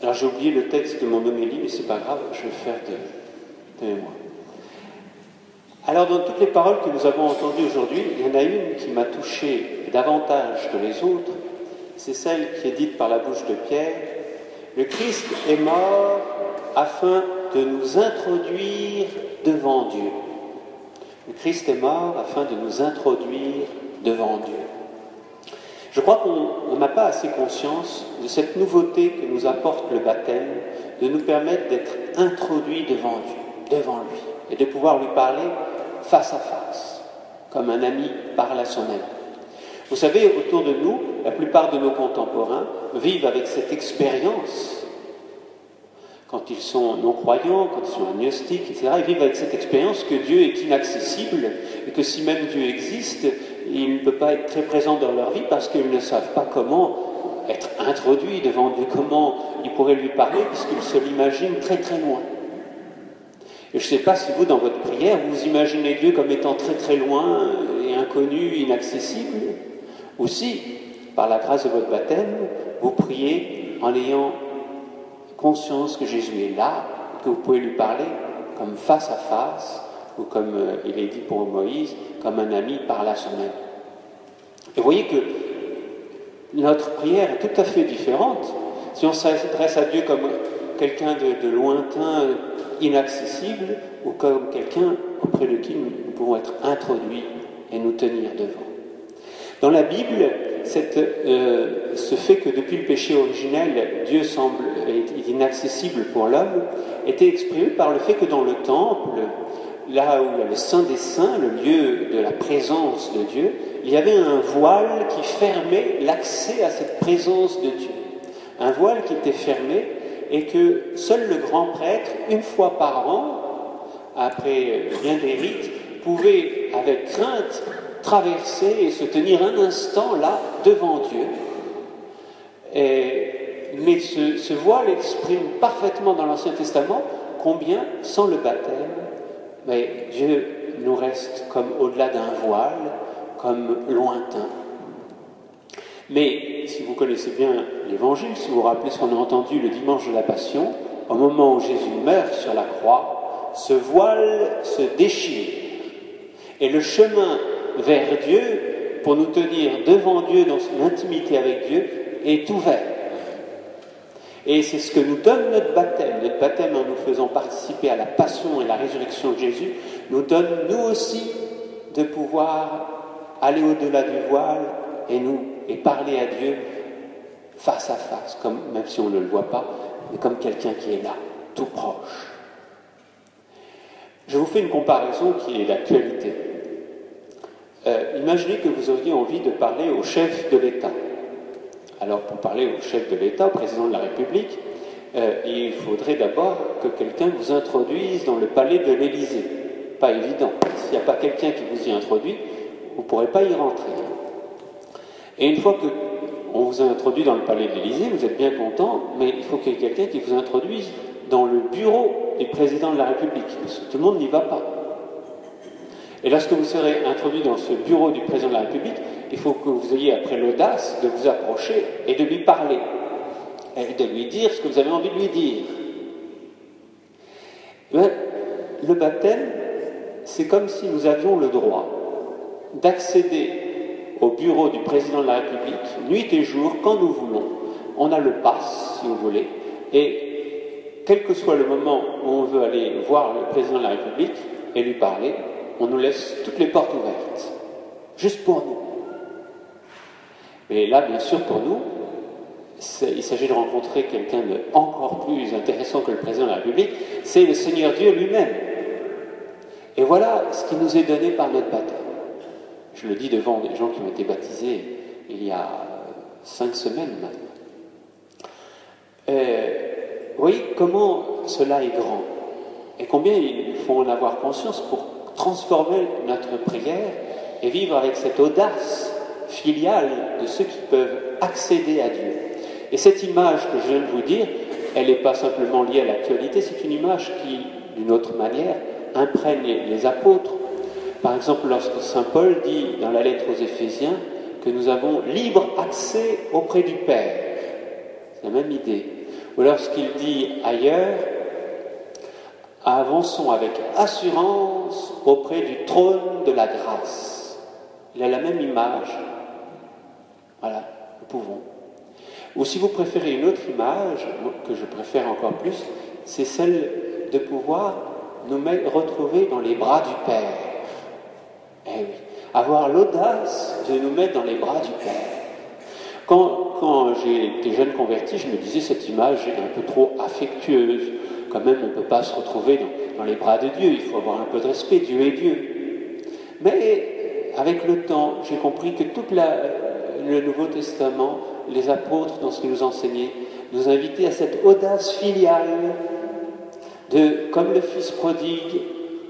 Alors j'ai oublié le texte de mon homélie, mais c'est pas grave, je vais faire de mémoire. Alors dans toutes les paroles que nous avons entendues aujourd'hui, il y en a une qui m'a touché davantage que les autres, c'est celle qui est dite par la bouche de Pierre. Le Christ est mort afin de nous introduire devant Dieu. Le Christ est mort afin de nous introduire devant Dieu. Je crois qu'on n'a pas assez conscience de cette nouveauté que nous apporte le baptême, de nous permettre d'être introduits devant Dieu, devant lui, et de pouvoir lui parler face à face, comme un ami parle à son ami. Vous savez, autour de nous, la plupart de nos contemporains vivent avec cette expérience. Quand ils sont non-croyants, quand ils sont agnostiques, etc., ils vivent avec cette expérience que Dieu est inaccessible et que si même Dieu existe, il ne peut pas être très présent dans leur vie parce qu'ils ne savent pas comment être introduits devant Dieu, comment ils pourraient lui parler puisqu'ils se l'imaginent très très loin. Et je ne sais pas si vous, dans votre prière, vous imaginez Dieu comme étant très très loin et inconnu, inaccessible, ou si, par la grâce de votre baptême, vous priez en ayant conscience que Jésus est là, que vous pouvez lui parler comme face à face, ou comme il est dit pour Moïse, comme un ami parle à son ami. Et vous voyez que notre prière est tout à fait différente si on s'adresse à Dieu comme quelqu'un de lointain, inaccessible, ou comme quelqu'un auprès de qui nous pouvons être introduits et nous tenir devant. Dans la Bible, ce fait que depuis le péché originel, Dieu semble inaccessible pour l'homme, était exprimé par le fait que dans le temple, là où il y a le Saint des Saints, le lieu de la présence de Dieu, il y avait un voile qui fermait l'accès à cette présence de Dieu. Un voile qui était fermé et que seul le grand prêtre, une fois par an, après bien des rites, pouvait avec crainte traverser et se tenir un instant là devant Dieu. Mais ce voile exprime parfaitement dans l'Ancien Testament combien, sans le baptême, mais Dieu nous reste comme au-delà d'un voile, comme lointain. Mais si vous connaissez bien l'Évangile, si vous vous rappelez ce qu'on a entendu le dimanche de la Passion, au moment où Jésus meurt sur la croix, ce voile se déchire. Et le chemin vers Dieu, pour nous tenir devant Dieu dans son intimité avec Dieu, est ouvert. Et c'est ce que nous donne notre baptême. Notre baptême, en nous faisant participer à la passion et la résurrection de Jésus, nous donne nous aussi de pouvoir aller au-delà du voile et parler à Dieu face à face, même si on ne le voit pas, mais comme quelqu'un qui est là, tout proche. Je vous fais une comparaison qui est d'actualité. Imaginez que vous auriez envie de parler au chef de l'État. Alors, pour parler au chef de l'État, au président de la République, il faudrait d'abord que quelqu'un vous introduise dans le palais de l'Élysée. Pas évident. S'il n'y a pas quelqu'un qui vous y introduit, vous ne pourrez pas y rentrer. Et une fois qu'on vous a introduit dans le palais de l'Élysée, vous êtes bien content, mais il faut qu'il y ait quelqu'un qui vous introduise dans le bureau du président de la République, parce que tout le monde n'y va pas. Et lorsque vous serez introduit dans ce bureau du président de la République, il faut que vous ayez après l'audace de vous approcher et de lui parler, et de lui dire ce que vous avez envie de lui dire. Le baptême, c'est comme si nous avions le droit d'accéder au bureau du président de la République, nuit et jour, quand nous voulons. On a le pass, si vous voulez, et quel que soit le moment où on veut aller voir le président de la République et lui parler, on nous laisse toutes les portes ouvertes, juste pour nous. Mais là, bien sûr, pour nous, il s'agit de rencontrer quelqu'un de encore plus intéressant que le président de la République, c'est le Seigneur Dieu lui-même. Et voilà ce qui nous est donné par notre baptême. Je le dis devant des gens qui ont été baptisés il y a 5 semaines maintenant. Vous voyez comment cela est grand et combien il faut en avoir conscience pour transformer notre prière et vivre avec cette audace filiale de ceux qui peuvent accéder à Dieu. Et cette image que je viens de vous dire, elle n'est pas simplement liée à l'actualité, c'est une image qui, d'une autre manière, imprègne les apôtres. Par exemple, lorsque saint Paul dit dans la lettre aux Éphésiens que nous avons libre accès auprès du Père, c'est la même idée. Ou lorsqu'il dit ailleurs, avançons avec assurance auprès du trône de la grâce. Il a la même image. Voilà, nous pouvons. Ou si vous préférez une autre image, que je préfère encore plus, c'est celle de pouvoir nous retrouver dans les bras du Père. Eh oui, avoir l'audace de nous mettre dans les bras du Père. Quand j'ai été jeune converti, je me disais cette image est un peu trop affectueuse. Quand même, on ne peut pas se retrouver dans les bras de Dieu, il faut avoir un peu de respect, Dieu est Dieu. Mais avec le temps, j'ai compris que tout le Nouveau Testament, les apôtres, dans ce qu'ils nous enseignaient, nous invitaient à cette audace filiale, comme le fils prodigue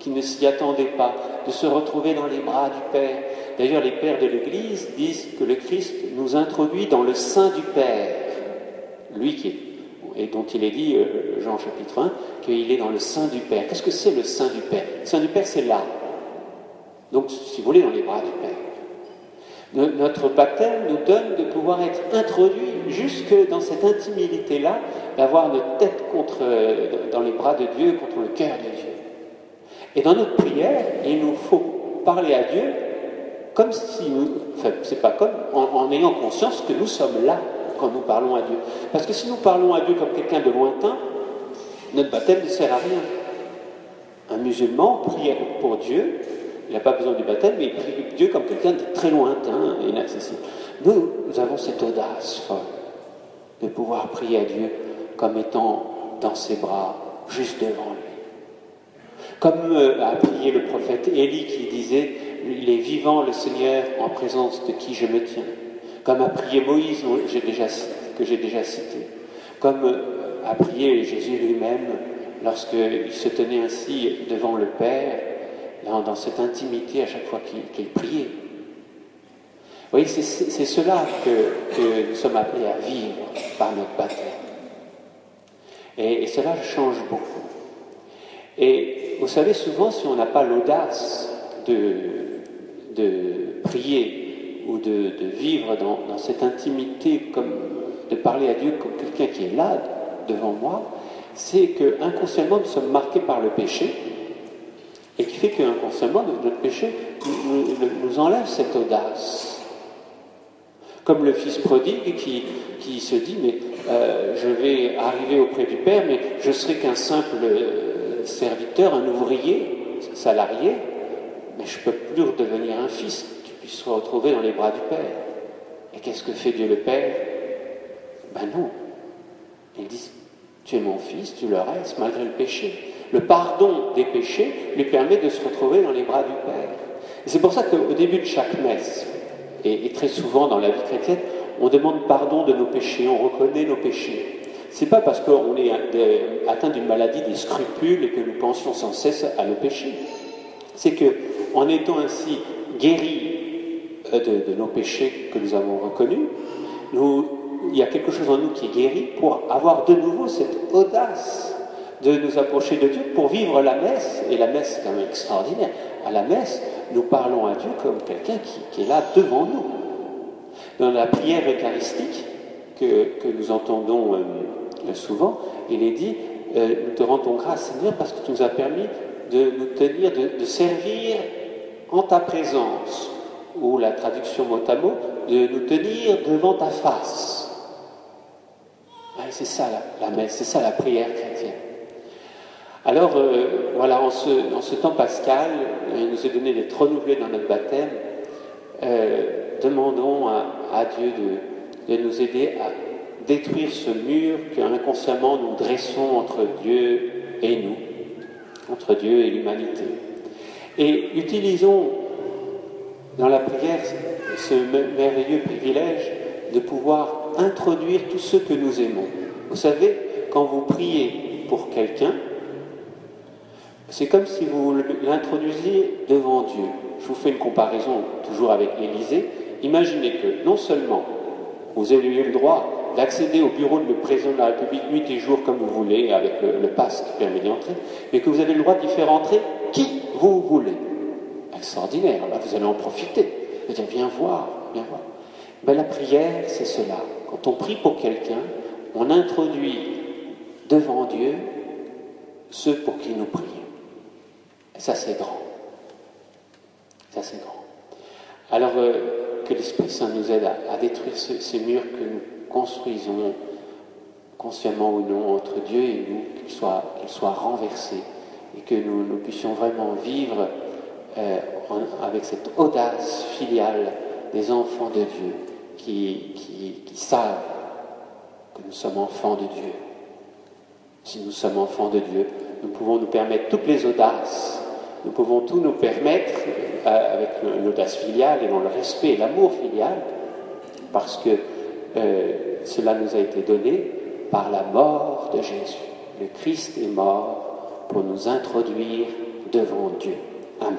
qui ne s'y attendait pas, de se retrouver dans les bras du Père. D'ailleurs, les pères de l'Église disent que le Christ nous introduit dans le sein du Père. Lui et dont il est dit, Jean chapitre 1, qu'il est dans le sein du Père. Qu'est-ce que c'est le sein du Père? Le sein du Père, c'est là. Donc, si vous voulez, dans les bras du Père. Notre baptême nous donne de pouvoir être introduits jusque dans cette intimité-là, d'avoir notre tête dans les bras de Dieu, contre le cœur de Dieu. Et dans notre prière, il nous faut parler à Dieu comme si c'est pas comme, en ayant conscience que nous sommes là quand nous parlons à Dieu. Parce que si nous parlons à Dieu comme quelqu'un de lointain, notre baptême ne sert à rien. Un musulman prie pour Dieu, il n'a pas besoin du baptême, mais il prie Dieu comme quelqu'un de très lointain et inaccessible. Nous avons cette audace folle de pouvoir prier à Dieu comme étant dans ses bras, juste devant lui. Comme a prié le prophète Élie qui disait « Il est vivant le Seigneur en présence de qui je me tiens ». Comme a prié Moïse que j'ai déjà cité. Comme a prié Jésus lui-même lorsqu'il se tenait ainsi devant le Père, dans cette intimité à chaque fois qu'il priait. Vous voyez, c'est cela que nous sommes appelés à vivre par notre baptême. Et cela change beaucoup. Et vous savez, souvent, si on n'a pas l'audace de prier ou de vivre dans cette intimité, comme de parler à Dieu comme quelqu'un qui est là, devant moi, c'est que inconsciemment nous sommes marqués par le péché, et qui fait qu'inconsciemment notre péché nous enlève cette audace. Comme le fils prodigue qui se dit, mais je vais arriver auprès du Père, mais je serai qu'un simple serviteur, un ouvrier, salarié, mais je ne peux plus redevenir un fils qui puisse se retrouver dans les bras du Père. Et qu'est-ce que fait Dieu le Père? Ben non. Il dit, tu es mon fils, tu le restes malgré le péché. Le pardon des péchés lui permet de se retrouver dans les bras du Père. Et c'est pour ça qu'au début de chaque messe, et très souvent dans la vie chrétienne, on demande pardon de nos péchés, on reconnaît nos péchés. C'est pas parce qu'on est atteint d'une maladie des scrupules et que nous pensions sans cesse à nos péchés. C'est que, en étant ainsi guéris de nos péchés que nous avons reconnus, il y a quelque chose en nous qui est guéri pour avoir de nouveau cette audace de nous approcher de Dieu pour vivre la messe. Et la messe, c'est quand même extraordinaire. À la messe, nous parlons à Dieu comme quelqu'un qui est là devant nous. Dans la prière eucharistique que nous entendons souvent, il est dit nous te rendons grâce, Seigneur, parce que tu nous as permis de nous tenir, de servir en ta présence, ou la traduction mot à mot, de nous tenir devant ta face. Ouais, c'est ça la messe, c'est ça la prière chrétienne. Alors, voilà, en ce temps pascal, il nous est donné d'être renouvelés dans notre baptême. Demandons à Dieu de nous aider à détruire ce mur qu'inconsciemment nous dressons entre Dieu et nous, entre Dieu et l'humanité. Et utilisons dans la prière ce merveilleux privilège de pouvoir introduire tous ceux que nous aimons. Vous savez, quand vous priez pour quelqu'un, c'est comme si vous l'introduisiez devant Dieu. Je vous fais une comparaison toujours avec l'Élysée. Imaginez que non seulement vous avez le droit d'accéder au bureau de président de la République nuit et jour comme vous voulez, avec le pass qui permet d'y entrer, mais que vous avez le droit d'y faire entrer qui vous voulez. Extraordinaire, là vous allez en profiter. Vous allez dire, viens voir, viens voir. Ben, la prière, c'est cela. Quand on prie pour quelqu'un, on introduit devant Dieu ceux pour qui nous prions. Et ça, c'est grand. Ça, c'est grand. Alors, que l'Esprit Saint nous aide à détruire ces murs que nous construisons, consciemment ou non, entre Dieu et nous, qu'ils soient renversés et que nous puissions vraiment vivre avec cette audace filiale des enfants de Dieu qui savent que nous sommes enfants de Dieu. Si nous sommes enfants de Dieu, nous pouvons nous permettre toutes les audaces, nous pouvons tout nous permettre avec l'audace filiale et dans le respect et l'amour filial, parce que cela nous a été donné par la mort de Jésus. Le Christ est mort pour nous introduire devant Dieu. Amen.